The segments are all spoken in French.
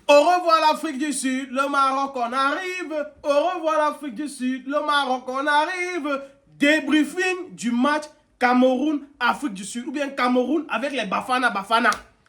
Au revoir l'Afrique du Sud, le Maroc on arrive. Au revoir l'Afrique du Sud, le Maroc on arrive. Débriefing du match Cameroun-Afrique du Sud ou bien Cameroun avec les Bafana.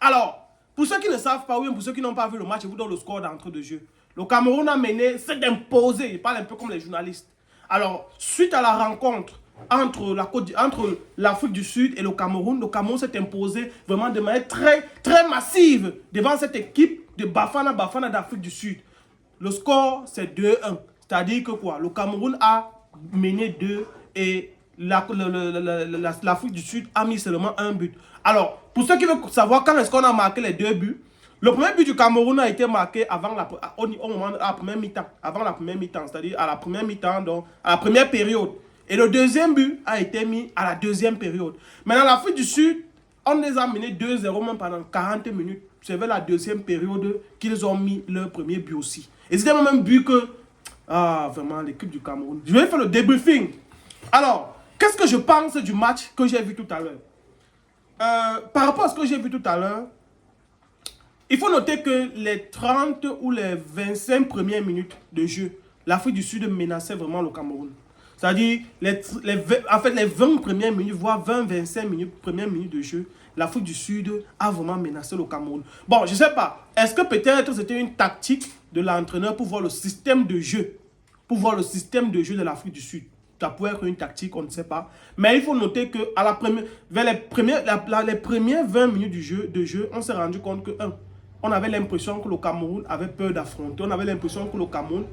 Alors, pour ceux qui ne savent pas ou bien pour ceux qui n'ont pas vu le match, je vous donne le score d'entrée de jeu. Le Cameroun a mené, c'est imposé, il parle un peu comme les journalistes. Alors, suite à la rencontre entre l'Afrique du Sud et le Cameroun s'est imposé vraiment de manière très massive devant cette équipe de Bafana d'Afrique du Sud. Le score, c'est 2-1. C'est-à-dire que quoi? Le Cameroun a mené 2 et l'Afrique du Sud a mis seulement un but. Alors, pour ceux qui veulent savoir quand est-ce qu'on a marqué les 2 buts, le premier but du Cameroun a été marqué au moment de la première mi-temps. Avant la première mi-temps, c'est-à-dire à la première mi-temps, donc à la première période. Et le deuxième but a été mis à la deuxième période. Maintenant, l'Afrique du Sud, on les a menés 2-0 même pendant 40 minutes. C'est vers la deuxième période qu'ils ont mis leur premier but aussi. Et c'était même but que... Ah, vraiment, l'équipe du Cameroun. Je vais faire le débriefing. Alors, qu'est-ce que je pense du match que j'ai vu tout à l'heure? Par rapport à ce que j'ai vu tout à l'heure, il faut noter que les 30 ou les 25 premières minutes de jeu, l'Afrique du Sud menaçait vraiment le Cameroun. C'est-à-dire, en fait, les 20 premières minutes, voire 20-25 premières minutes de jeu, l'Afrique du Sud a vraiment menacé le Cameroun. Bon, je ne sais pas. Est-ce que peut-être c'était une tactique de l'entraîneur pour voir le système de jeu? Pour voir le système de jeu de l'Afrique du Sud. Ça pourrait être une tactique, on ne sait pas. Mais il faut noter que vers les premières 20 minutes de jeu, on s'est rendu compte que, on avait l'impression que le Cameroun avait peur d'affronter. On avait l'impression que le Cameroun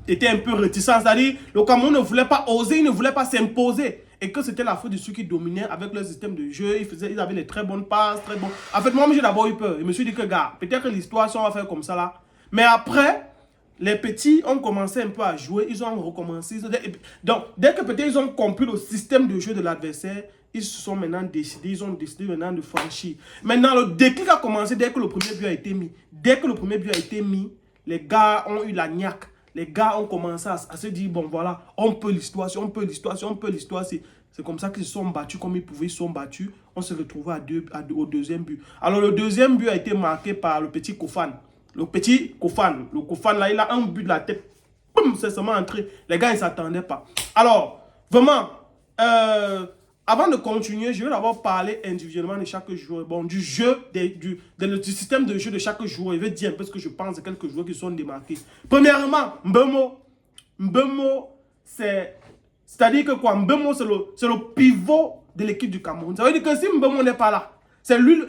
était un peu réticent. C'est-à-dire, le Cameroun ne voulait pas oser, il ne voulait pas s'imposer. Et que c'était l'Afrique du Sud qui dominait avec leur système de jeu. Ils avaient les très bonnes passes, très bons. En fait, moi, j'ai d'abord eu peur. Je me suis dit que, gars, peut-être que l'histoire, si on va faire comme ça là. Mais après, les petits ont commencé un peu à jouer. Ils ont recommencé. Donc, dès que peut-être ils ont compris le système de jeu de l'adversaire, ils se sont maintenant décidés, ils ont décidé maintenant de franchir. Maintenant, le déclic a commencé dès que le premier but a été mis. Dès que le premier but a été mis, les gars ont eu la niaque. Les gars ont commencé à se dire, bon voilà, on peut l'histoire, on peut l'histoire, on peut l'histoire. C'est comme ça qu'ils se sont battus comme ils pouvaient, ils se sont battus. On s'est retrouvé au deuxième but. Alors le deuxième but a été marqué par le petit Kofan. Le petit Kofan. Le Kofan là, il a un but de la tête. Boum, c'est seulement entré. Les gars, ils ne s'attendaient pas. Alors, vraiment, avant de continuer, je vais d'abord parler individuellement de chaque joueur. Bon, du jeu, du système de jeu de chaque joueur. Je vais dire un peu ce que je pense de quelques joueurs qui sont démarqués. Premièrement, Mbeumo. Mbeumo, c'est-à-dire que quoi? Mbeumo, c'est le pivot de l'équipe du Cameroun. Ça veut dire que si Mbeumo n'est pas là, c'est lui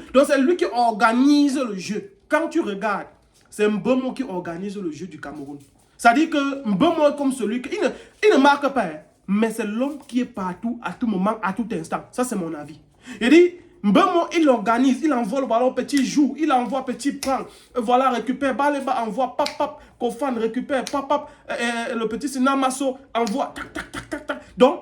qui organise le jeu. Quand tu regardes, c'est Mbeumo qui organise le jeu du Cameroun. C'est-à-dire que Mbeumo est comme celui qui... Il ne marque pas, hein. Mais c'est l'homme qui est partout, à tout moment, à tout instant. Ça, c'est mon avis. Il dit, Mbeumo, il organise, il envoie le ballon, petit joue, il envoie, petit prend. Voilà, récupère, Baleba envoie, pap, Kofan récupère, pap, le petit Sinamasso envoie, tac. Donc,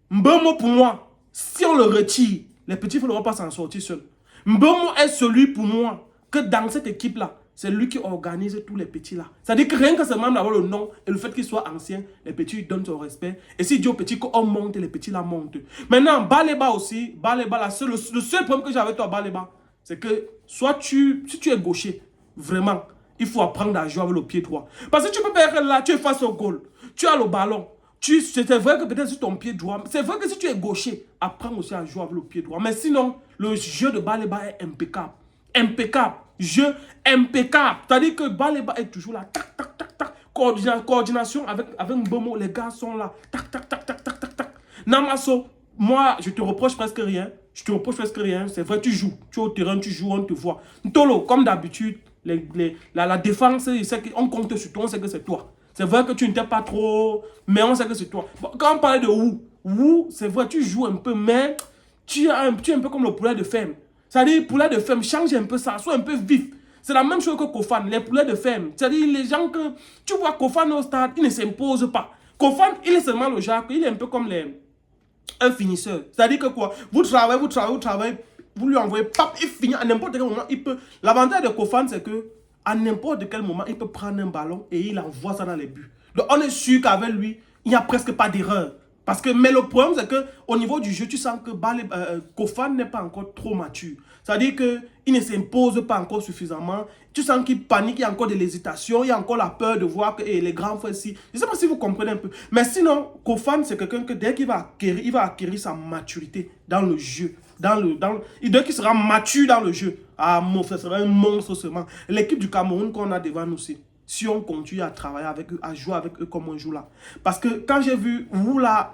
Mbeumo, pour moi, si on le retire, les petits ne pourront pas s'en sortir seuls. Mbeumo est celui, pour moi, que dans cette équipe-là, c'est lui qui organise tous les petits là. C'est-à-dire que rien que seulement d'avoir le nom et le fait qu'il soit ancien, les petits lui donnent son respect. Et si dit aux petits qu'on monte, les petits là montent. Maintenant, Baleba aussi, Baleba là, le seul problème que j'ai avec toi, Baleba, c'est que si tu es gaucher, vraiment, il faut apprendre à jouer avec le pied droit. Parce que tu peux pas être là, tu es face au goal, tu as le ballon. C'est vrai que peut-être sur ton pied droit, c'est vrai que si tu es gaucher, apprends aussi à jouer avec le pied droit. Mais sinon, le jeu de Baleba est impeccable. Impeccable. Jeu impeccable. C'est-à-dire que Baleba est toujours là. Tac. Coordination avec Mbeumo. Les gars sont là. Tac. Namasso, moi, je te reproche presque rien. C'est vrai, tu joues. Tu es au terrain, tu joues, on te voit. Ntolo, comme d'habitude, la défense, on compte sur toi, on sait que c'est toi. C'est vrai que tu ne t'es pas trop, mais on sait que c'est toi. Bon, quand on parlait de Wu, c'est vrai, tu joues un peu, mais tu es un peu comme le poulet de ferme. C'est-à-dire, poulet de ferme, change un peu ça, sois un peu vif. C'est la même chose que Kofan, les poulets de ferme. C'est-à-dire, les gens que... Tu vois Kofan au stade, il ne s'impose pas. Kofan, il est seulement le genre, il est un peu comme un finisseur. C'est-à-dire que quoi? Vous travaillez, vous lui envoyez, pap, il finit à n'importe quel moment. Il peut... L'avantage de Kofan, c'est que à n'importe quel moment, il peut prendre un ballon et il envoie ça dans les buts. Donc, on est sûr qu'avec lui, il n'y a presque pas d'erreur. Mais le problème, c'est qu'au niveau du jeu, tu sens que Kofan n'est pas encore trop mature. C'est-à-dire qu'il ne s'impose pas encore suffisamment. Tu sens qu'il panique, il y a encore de l'hésitation, il y a encore la peur de voir que les grands frères ici. Je ne sais pas si vous comprenez un peu. Mais sinon, Kofan, c'est quelqu'un que dès qu'il va acquérir sa maturité dans le jeu. Dès qu'il sera mature dans le jeu, ce sera un monstre seulement. L'équipe du Cameroun qu'on a devant nous aussi. Si on continue à travailler avec eux, à jouer avec eux comme on joue là. Parce que quand j'ai vu vous là,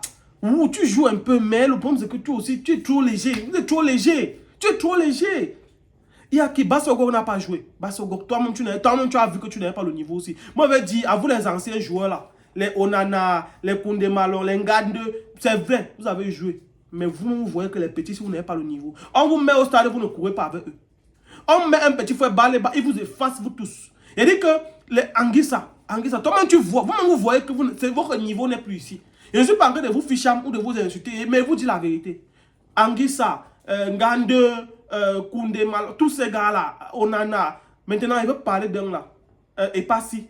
tu joues un peu, mais le problème c'est que toi aussi, tu es trop léger. Vous êtes trop léger. Tu es trop léger. Il y a qui Basogo n'a pas joué. Basogo, toi-même tu as vu que tu n'avais pas le niveau aussi. Moi, je vais dire, à vous les anciens joueurs là, les Onana, les Koundé Malon, les Ngande, c'est vrai, vous avez joué. Mais vous voyez que les petits, si vous n'avez pas le niveau, on vous met au stade, vous ne courez pas avec eux. On met un petit frère Baléba, il vous efface, vous tous. Il dit que les Anguissa, toi-même tu vois, vous-même vous voyez que votre niveau n'est plus ici. Je ne suis pas en train de vous ficher ou de vous insulter, mais je vous dis la vérité. Anguissa, Ngande, Koundé Malon, tous ces gars-là, Onana, maintenant il veut parler d'un là. Epassi,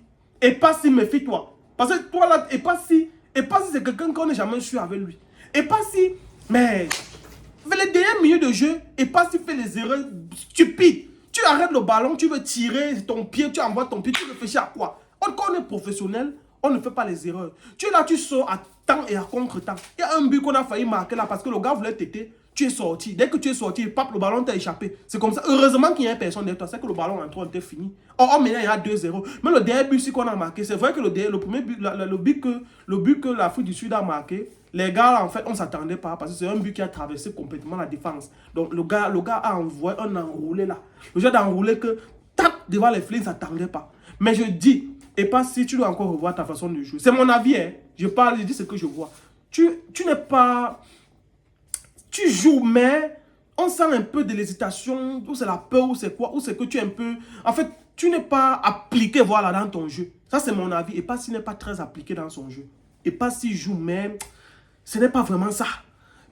méfie-toi. Parce que toi là, Epassi c'est quelqu'un qu'on n'a jamais su avec lui. Epassi, mais les derniers milieux de jeu, Epassi fait les erreurs stupides. Tu arrêtes le ballon, tu veux tirer ton pied, tu envoies ton pied, tu réfléchis à quoi? Quand on est professionnel, on ne fait pas les erreurs. Tu es là, tu sors à temps et à contre-temps. Il y a un but qu'on a failli marquer là parce que le gars voulait t'aider. Tu es sorti. Dès que tu es sorti, le ballon t'a échappé. C'est comme ça. Heureusement qu'il n'y a personne derrière toi. C'est que le ballon en 3 était fini. Or, maintenant, il y a 2-0. Mais le dernier but qu'on a marqué, c'est vrai que le premier but, le but que l'Afrique du Sud a marqué, les gars, en fait, on ne s'attendait pas parce que c'est un but qui a traversé complètement la défense. Donc, le gars a envoyé un enroulé là. Le jeu d'enroulé que, tac, devant les filets, il ne s'attendait pas. Mais je dis, et pas si tu dois encore revoir ta façon de jouer. C'est mon avis, hein. Je dis ce que je vois. Tu n'es pas... Tu joues, mais on sent un peu de l'hésitation, ou c'est la peur, ou c'est quoi, ou c'est que tu es un peu... En fait, tu n'es pas appliqué, voilà, dans ton jeu. Ça, c'est mon avis. Et pas s'il n'est pas très appliqué dans son jeu. Et pas s'il joue, mais ce n'est pas vraiment ça.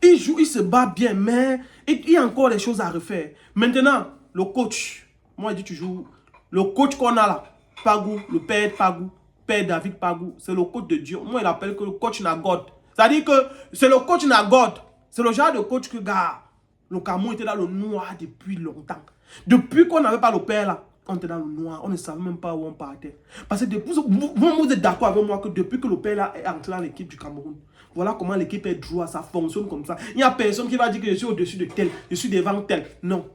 Il joue, il se bat bien, mais il y a encore des choses à refaire. Maintenant, le coach, moi, je dis toujours, le coach qu'on a là, Pagou, le père Pagou, père David Pagou, c'est le coach de Dieu. Moi, il appelle que le coach Nagod. C'est-à-dire que c'est le coach Nagod. C'est le genre de coach que, gars, le Cameroun était dans le noir depuis longtemps. Depuis qu'on n'avait pas le père là, on était dans le noir, on ne savait même pas où on partait. Parce que vous êtes d'accord avec moi que depuis que le père là est entré dans l'équipe du Cameroun, voilà comment l'équipe est jouée, ça fonctionne comme ça. Il n'y a personne qui va dire que je suis au-dessus de tel, je suis devant tel. Non.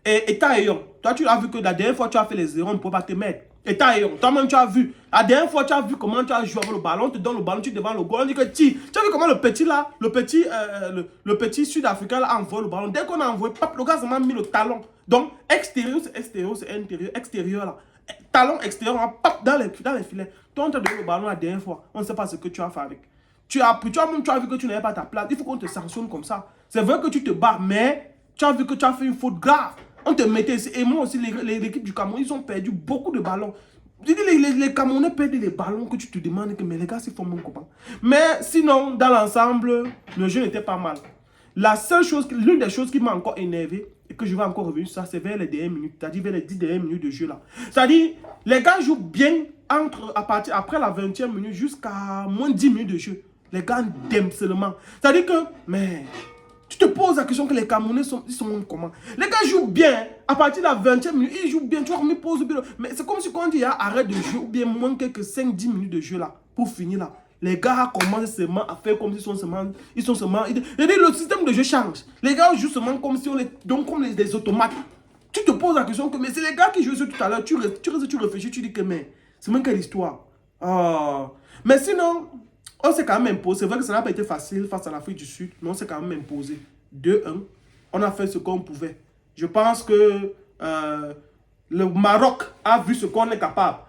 Et Taïon, toi tu as vu que la dernière fois tu as fait les erreurs, on ne peut pas te mettre. Et Taïon, toi-même tu as vu. La dernière fois tu as vu comment tu as joué avec le ballon, on te donne le ballon, tu es devant le goal, on dit que tu as vu comment le petit là, le petit sud-africain là envoie le ballon. Dès qu'on a envoyé, le gars m'a mis le talon. Donc extérieur c'est intérieur, extérieur là. Talon extérieur, on va dans les filets. Toi on t'a donné le ballon la dernière fois, on ne sait pas ce que tu as fait avec. Tu as vu que tu n'avais pas ta place, il faut qu'on te sanctionne comme ça. C'est vrai que tu te bats, mais tu as vu que tu as fait une faute grave. On te mettait ici. Et moi aussi, l'équipe du Cameroun, ils ont perdu beaucoup de ballons. Je dis, les Camerounais perdent les ballons que tu te demandes que mais les gars, c'est font mon copain. Mais sinon, dans l'ensemble, le jeu n'était pas mal. La seule chose, l'une des choses qui m'a encore énervé, et que je vais encore revenir sur ça, c'est vers les dernières minutes, c'est-à-dire vers les 10 dernières minutes de jeu là. C'est-à-dire, les gars jouent bien après la 20e minute jusqu'à moins de 10 minutes de jeu. Les gars d'aiment seulement. C'est-à-dire que, mais... Tu te poses la question que les Camerounais ils sont comment? Les gars jouent bien. À partir de la 20e minute, ils jouent bien. Tu vois, on me pose bien. Mais c'est comme si quand on dit arrête de jouer ou bien moins quelques 5-10 minutes de jeu là, pour finir là. Les gars commencent seulement à faire comme s'ils sont seulement. Le système de jeu change. Les gars jouent seulement comme si on est. Donc comme des automates. Tu te poses la question que mais c'est les gars qui jouent tout à l'heure. Tu réfléchis, tu dis que mais c'est même quelle histoire. Mais sinon. On s'est quand même imposé. C'est vrai que ça n'a pas été facile face à l'Afrique du Sud, mais on s'est quand même imposé. 2-1. On a fait ce qu'on pouvait. Je pense que le Maroc a vu ce qu'on est capable.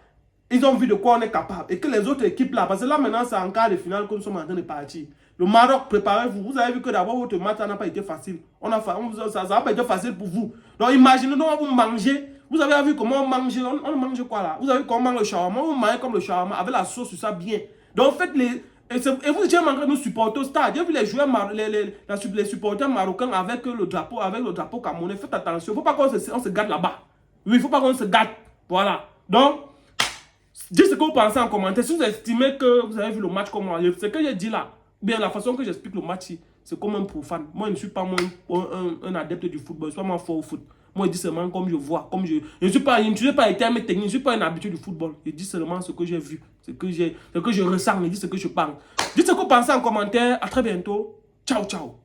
Ils ont vu de quoi on est capable. Et que les autres équipes là, parce que là maintenant c'est en quart de finale que nous sommes en train de partir. Le Maroc, préparez-vous. Vous avez vu que d'abord votre match n'a pas été facile. Ça n'a pas été facile pour vous. Donc imaginez, nous vous mangez. Vous avez vu comment on mange. On mange quoi là? Vous avez vu comment on mange le shawarma? On mange comme le shawarma avec la sauce sur ça bien. Donc faites les... Et vous étiez en train de nous supporter au stade. J'ai vu les joueurs, les supporters marocains avec le drapeau camerounais. Faites attention. Il ne faut pas qu'on se gâte là-bas. Oui, il ne faut pas qu'on se gâte. Voilà. Donc, dites ce que vous pensez en commentaire. Si vous estimez que vous avez vu le match comme moi, ce que j'ai dit là, Bien, la façon que j'explique le match, c'est comme un profane. Moi, je ne suis pas un adepte du football. Je ne suis pas moi fort au foot. Moi, je dis seulement comme je vois. Comme je ne suis pas un terme technique. Je ne suis pas un habitué du football. Je dis seulement ce que j'ai vu. Ce que je ressens. Je dis ce que je parle. Dites ce que vous pensez en commentaire. À très bientôt. Ciao, ciao.